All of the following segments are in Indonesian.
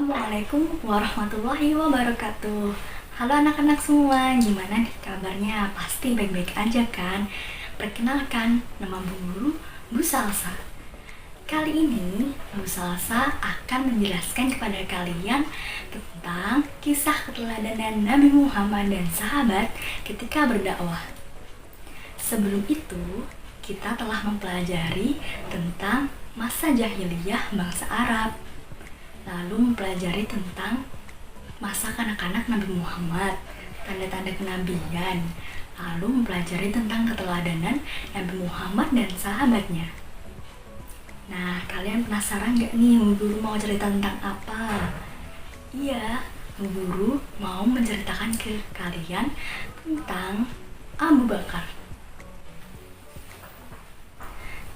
Assalamualaikum warahmatullahi wabarakatuh. Halo anak-anak semua, gimana nih kabarnya? Pasti baik-baik aja kan? Perkenalkan, nama Bu Guru, Bu Salsa. Kali ini Bu Salsa akan menjelaskan kepada kalian tentang kisah keteladanan Nabi Muhammad dan sahabat ketika berdakwah. Sebelum itu, kita telah mempelajari tentang masa jahiliyah bangsa Arab, lalu mempelajari tentang masa kanak-kanak Nabi Muhammad, tanda-tanda kenabian, lalu mempelajari tentang keteladanan Nabi Muhammad dan sahabatnya. Nah, kalian penasaran gak nih Bu Guru mau cerita tentang apa? Iya, Bu Guru mau menceritakan ke kalian tentang Abu Bakar.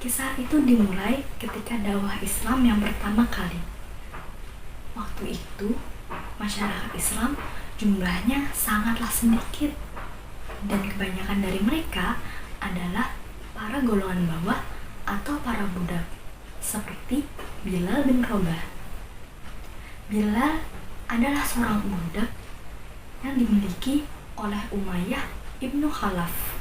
Kisah itu dimulai ketika dakwah Islam yang pertama kali. Waktu itu, masyarakat Islam jumlahnya sangatlah sedikit, dan kebanyakan dari mereka adalah para golongan bawah atau para budak, seperti Bilal bin Rabah. Bilal adalah seorang budak yang dimiliki oleh Umayyah ibnu Khalaf.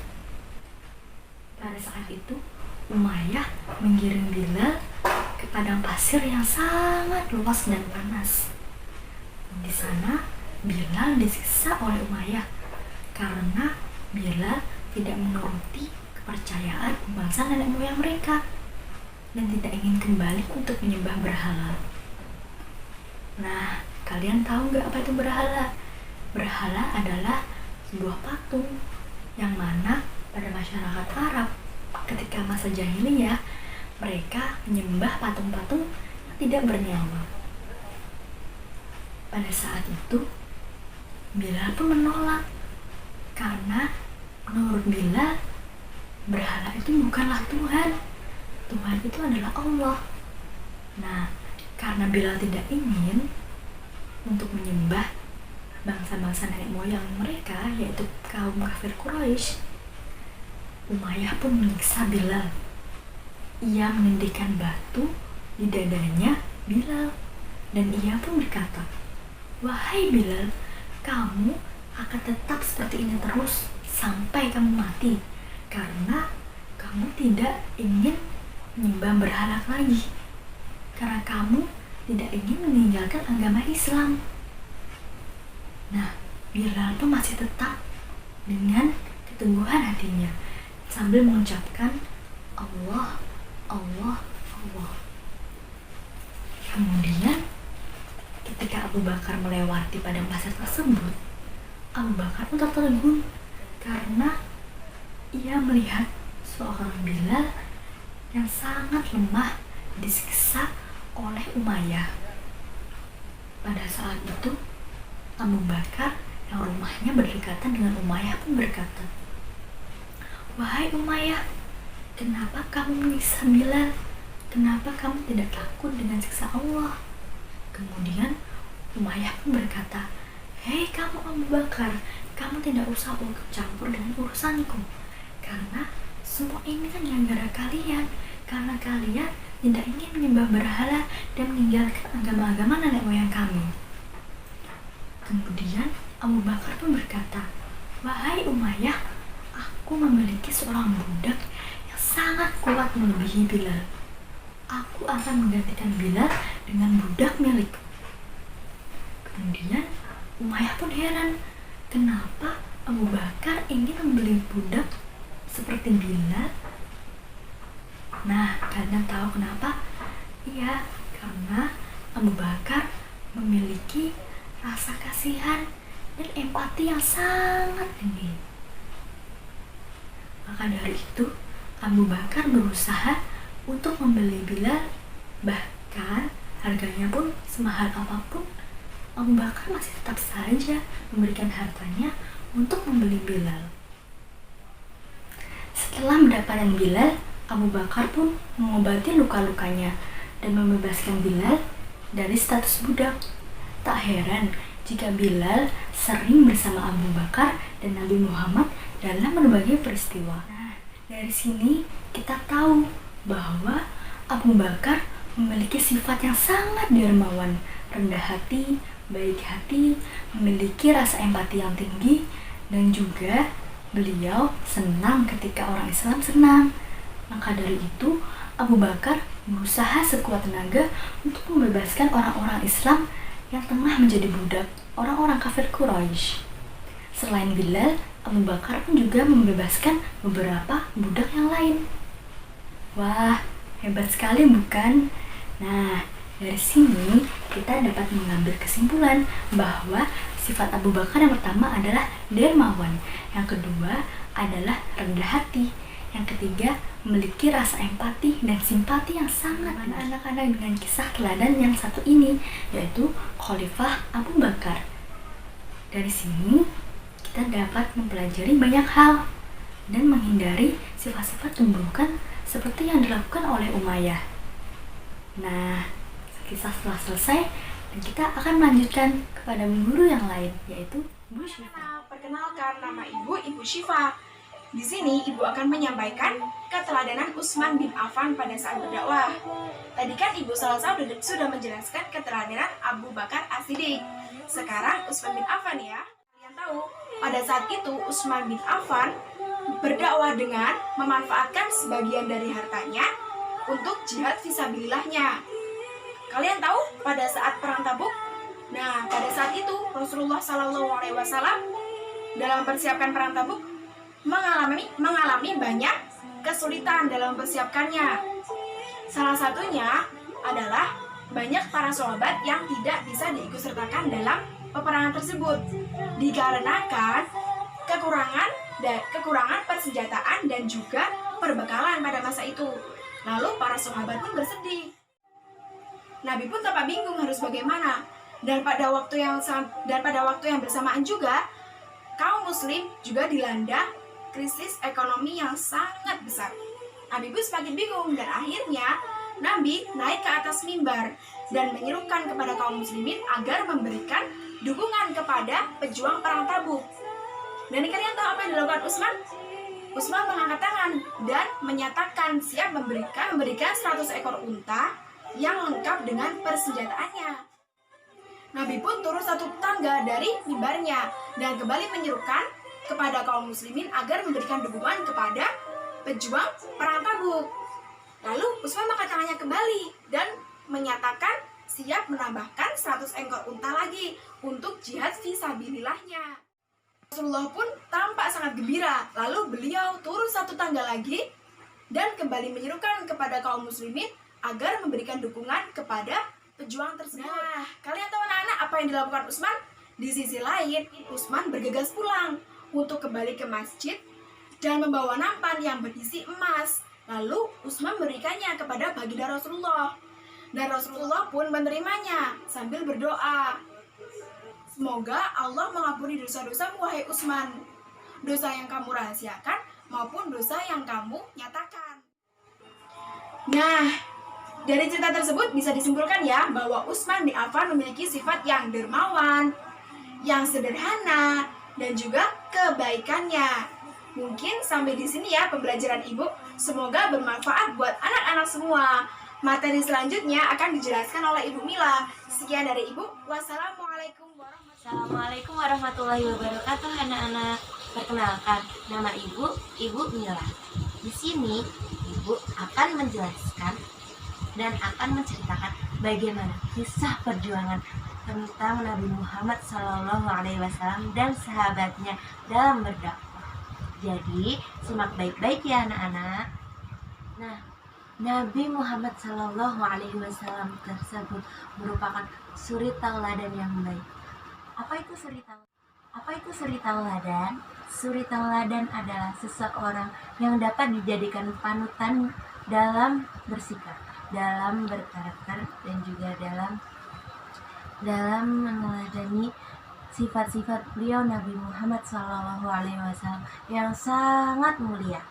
Pada saat itu, Umayyah menggiring Bilal ke padang pasir yang sangat luas dan panas. Di sana, Bilal disiksa oleh Umayyah karena Bilal tidak menuruti kepercayaan bangsa nenek moyang mereka dan tidak ingin kembali untuk menyembah berhala. Nah, kalian tahu nggak apa itu berhala? Berhala adalah sebuah patung yang mana pada masyarakat Arab ketika masa jahiliyah mereka menyembah patung-patung yang tidak bernyawa. Pada saat itu, Bilal pun menolak karena menurut Bilal, berhala itu bukanlah Tuhan. Tuhan itu adalah Allah. Nah, karena Bilal tidak ingin untuk menyembah bangsa-bangsa nenek moyang mereka, yaitu kaum kafir Quraisy, Umayyah pun menyiksa Bilal. Ia menindihkan batu di dadanya Bilal dan ia pun berkata, "Wahai Bilal, kamu akan tetap seperti ini terus sampai kamu mati karena kamu tidak ingin menyembah berhala lagi, karena kamu tidak ingin meninggalkan agama Islam." Nah, Bilal pun masih tetap dengan keteguhan hatinya sambil mengucapkan Allah, Allah, Allah. Kemudian ketika Abu Bakar melewati padang pasir tersebut, Abu Bakar pun tertegun karena ia melihat seorang Bilal yang sangat lemah disiksa oleh Umayyah. Pada saat itu, Abu Bakar yang rumahnya berdekatan dengan Umayyah pun berkata, "Wahai Umayyah, kenapa kamu menyiksa Bilal? Kenapa kamu tidak takut dengan siksa Allah?" Kemudian Umayyah pun berkata, "Hei kamu Abu Bakar, kamu tidak usah ikut campur dengan urusanku. Karena semua ini kan gara-gara kalian. Karena kalian tidak ingin menyembah berhala dan meninggalkan agama-agama nenek moyang kami." Kemudian Abu Bakar pun berkata, "Wahai Umayyah, aku memiliki seorang budak yang sangat kuat melebihi Bilal. Aku akan menggantikan Bilal dengan budak milikku." Kemudian Umayyah pun heran, kenapa Abu Bakar ingin membeli budak seperti Bilal? Nah, kalian tahu kenapa? Iya, karena Abu Bakar memiliki rasa kasihan dan empati yang sangat tinggi. Maka dari itu, Abu Bakar berusaha untuk membeli Bilal, bahkan harganya pun semahal apapun, Abu Bakar masih tetap saja memberikan hartanya untuk membeli Bilal. Setelah mendapatkan Bilal, Abu Bakar pun mengobati luka-lukanya dan membebaskan Bilal dari status budak. Tak heran jika Bilal sering bersama Abu Bakar dan Nabi Muhammad dalam berbagai peristiwa. Nah, dari sini kita tahu bahwa Abu Bakar memiliki sifat yang sangat dermawan, rendah hati, baik hati, memiliki rasa empati yang tinggi, dan juga beliau senang ketika orang Islam senang. Maka dari itu, Abu Bakar berusaha sekuat tenaga untuk membebaskan orang-orang Islam yang tengah menjadi budak orang-orang kafir Quraisy. Selain Bilal, Abu Bakar pun juga membebaskan beberapa budak yang lain. Wah, hebat sekali bukan? Nah, dari sini kita dapat mengambil kesimpulan bahwa sifat Abu Bakar yang pertama adalah dermawan, yang kedua adalah rendah hati, yang ketiga memiliki rasa empati dan simpati yang sangat anak-anak dengan kisah teladan yang satu ini, yaitu Khalifah Abu Bakar. Dari sini kita dapat mempelajari banyak hal dan menghindari sifat-sifat keburukan seperti yang dilakukan oleh Umayyah. Nah, kisah telah selesai dan kita akan melanjutkan kepada guru yang lain, yaitu Ibu Syifa. Perkenalkan, nama Ibu Syifa. Di sini Ibu akan menyampaikan keteladanan Utsman bin Affan pada saat berdakwah. Tadi kan Ibu sudah menjelaskan keteladanan Abu Bakar As-Siddiq. Sekarang Utsman bin Affan ya. Kalian tahu, pada saat itu Utsman bin Affan berdakwah dengan memanfaatkan sebagian dari hartanya untuk jihad fisabilillahnya. Kalian tahu pada saat perang Tabuk? Nah, pada saat itu Rasulullah SAW dalam mempersiapkan perang Tabuk mengalami banyak kesulitan dalam mempersiapkannya. Salah satunya adalah banyak para sahabat yang tidak bisa diikutsertakan dalam peperangan tersebut dikarenakan kekurangan persenjataan dan juga perbekalan pada masa itu. Lalu para sahabat pun bersedih. Nabi pun tampak bingung harus bagaimana. Dan pada waktu yang bersamaan juga, kaum muslim juga dilanda krisis ekonomi yang sangat besar. Nabi pun semakin bingung dan akhirnya Nabi naik ke atas mimbar dan menyerukan kepada kaum muslimin agar memberikan dukungan kepada pejuang perang Tabuk. Dan kalian tahu apa yang dilakukan Utsman? Utsman mengangkat tangan dan menyatakan siap memberikan 100 ekor unta yang lengkap dengan persenjataannya. Nabi pun turun satu tangga dari mimbarnya dan kembali menyerukan kepada kaum muslimin agar memberikan dukungan kepada pejuang perang Tabuk. Lalu Utsman mengangkat tangannya kembali dan menyatakan siap menambahkan 100 ekor unta lagi untuk jihad fisabilillahnya. Rasulullah pun tampak sangat gembira. Lalu beliau turun satu tangga lagi dan kembali menyerukan kepada kaum muslimin agar memberikan dukungan kepada pejuang tersebut. Nah, kalian tahu anak-anak apa yang dilakukan Utsman? Di sisi lain, Utsman bergegas pulang untuk kembali ke masjid dan membawa nampan yang berisi emas. Lalu Utsman memberikannya kepada baginda Rasulullah. Dan Rasulullah pun menerimanya sambil berdoa, semoga Allah mengampuni dosa-dosamu wahai Utsman, dosa yang kamu rahasiakan maupun dosa yang kamu nyatakan. Nah, dari cerita tersebut bisa disimpulkan ya bahwa Utsman bin Affan memiliki sifat yang dermawan, yang sederhana, dan juga kebaikannya. Mungkin sampai di sini ya pembelajaran Ibu. Semoga bermanfaat buat anak-anak semua. Materi selanjutnya akan dijelaskan oleh Ibu Mila. Sekian dari Ibu. Assalamualaikum warahmatullahi wabarakatuh, anak-anak. Perkenalkan, nama Ibu Mila. Di sini Ibu akan menjelaskan dan akan menceritakan bagaimana kisah perjuangan tentang Nabi Muhammad SAW dan sahabatnya dalam berdakwah. Jadi, simak baik-baik ya anak-anak. Nah, Nabi Muhammad SAW tersebut merupakan suri tauladan yang baik. Apa itu suri tauladan? Suri tauladan adalah seseorang yang dapat dijadikan panutan dalam bersikap, dalam berkarakter, dan juga dalam meneladani sifat-sifat beliau Nabi Muhammad SAW yang sangat mulia,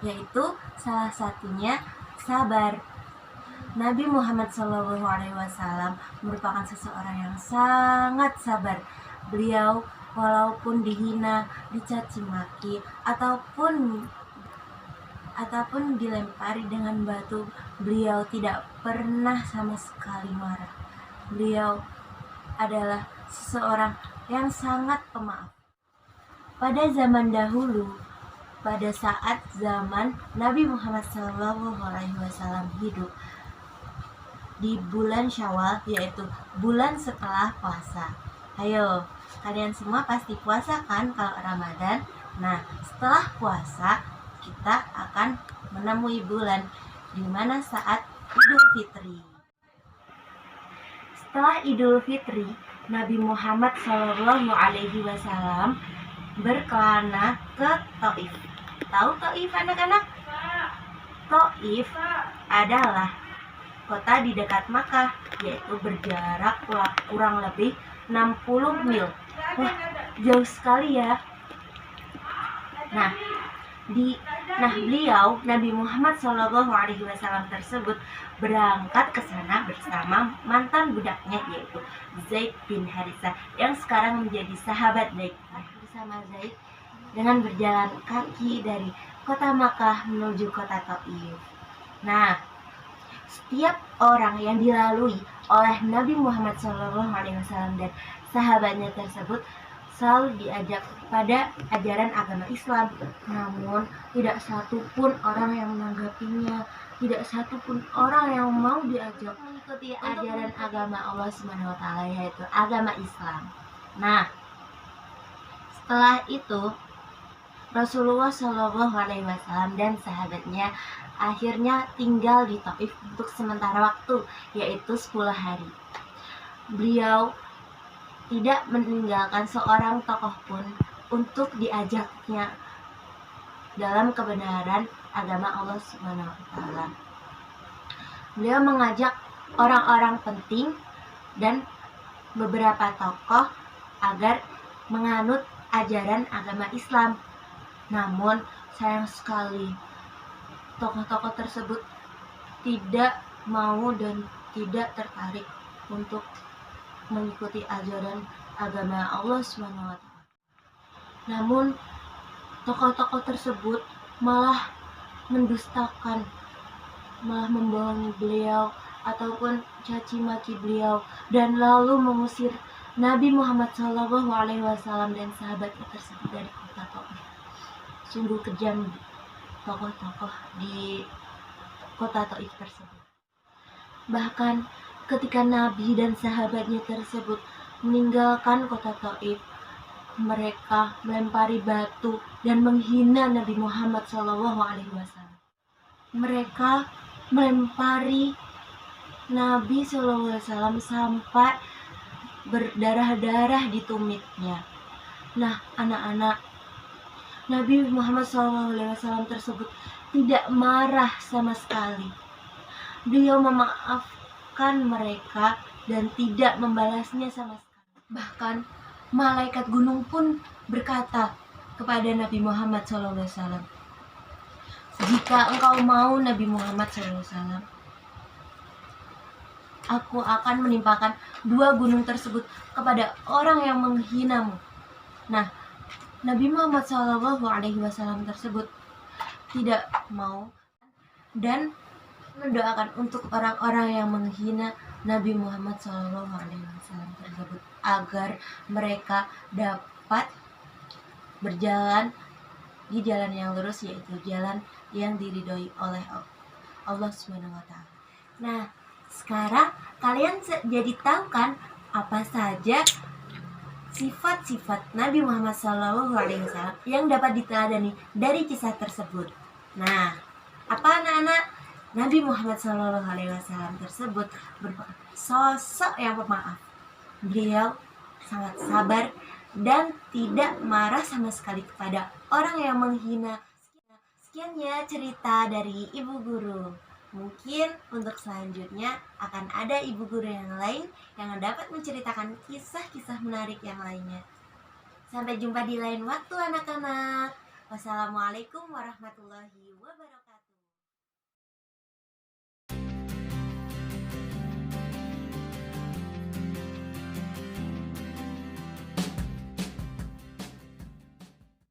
yaitu salah satunya sabar. Nabi Muhammad SAW merupakan seseorang yang sangat sabar. Beliau walaupun dihina, dicaci maki, ataupun ataupun dilempari dengan batu, beliau tidak pernah sama sekali marah. Beliau adalah seseorang yang sangat pemaaf. Pada zaman dahulu, pada saat zaman Nabi Muhammad SAW hidup di bulan Syawal, yaitu bulan setelah puasa. Ayo, kalian semua pasti puasa kan kalau Ramadan? Nah, setelah puasa kita akan menemui bulan di mana saat Idul Fitri. Setelah Idul Fitri, Nabi Muhammad SAW berkelana ke Taif. Tahu Taif anak-anak? Taif adalah kota di dekat Makkah, yaitu berjarak kurang lebih 60 mil. Wah, jauh sekali ya. Nah, beliau Nabi Muhammad SAW tersebut berangkat ke sana bersama mantan budaknya, yaitu Zaid bin Harithah, yang sekarang menjadi sahabat Zaid. Bersama Zaid dengan berjalan kaki dari kota Makkah menuju kota Taif. Nah, setiap orang yang dilalui oleh Nabi Muhammad SAW dan sahabatnya tersebut selalu diajak pada ajaran agama Islam, namun tidak satupun orang yang menanggapinya, tidak satupun orang yang mau diajak mengikuti ajaran agama Allah SWT, yaitu agama Islam. Nah, setelah itu Rasulullah SAW dan sahabatnya akhirnya tinggal di Taif untuk sementara waktu, yaitu 10 hari. Beliau tidak meninggalkan seorang tokoh pun untuk diajaknya dalam kebenaran agama Allah SWT. Beliau mengajak orang-orang penting dan beberapa tokoh agar menganut ajaran agama Islam. Namun sayang sekali tokoh-tokoh tersebut tidak mau dan tidak tertarik untuk mengikuti ajaran agama Allah SWT. Namun tokoh-tokoh tersebut malah mendustakan, malah membohongi beliau ataupun caci maki beliau, dan lalu mengusir Nabi Muhammad SAW dan sahabatnya tersebut dari kota Taif. Sungguh kejam tokoh-tokoh di kota Taif tersebut. Bahkan ketika Nabi dan sahabatnya tersebut meninggalkan kota Taif, mereka melempari batu dan menghina Nabi Muhammad SAW. Mereka melempari Nabi SAW sampai berdarah-darah di tumitnya. Nah, anak-anak, Nabi Muhammad SAW tersebut tidak marah sama sekali. Beliau memaafkan mereka dan tidak membalasnya sama sekali. Bahkan malaikat gunung pun berkata kepada Nabi Muhammad SAW, "Jika engkau mau Nabi Muhammad SAW, aku akan menimpakan 2 gunung tersebut kepada orang yang menghinamu." Nah, Nabi Muhammad SAW tersebut tidak mau dan mendoakan untuk orang-orang yang menghina Nabi Muhammad SAW tersebut agar mereka dapat berjalan di jalan yang lurus, yaitu jalan yang diridhoi oleh Allah SWT. Nah, sekarang kalian jadi tahu kan apa saja sifat-sifat Nabi Muhammad SAW yang dapat diteladani dari kisah tersebut. Nah, apa anak-anak? Nabi Muhammad SAW tersebut merupakan sosok yang pemaaf. Beliau sangat sabar dan tidak marah sama sekali kepada orang yang menghina. Sekian ya cerita dari Ibu Guru. Mungkin untuk selanjutnya akan ada ibu guru yang lain yang dapat menceritakan kisah-kisah menarik yang lainnya. Sampai jumpa di lain waktu anak-anak. Wassalamualaikum warahmatullahi wabarakatuh.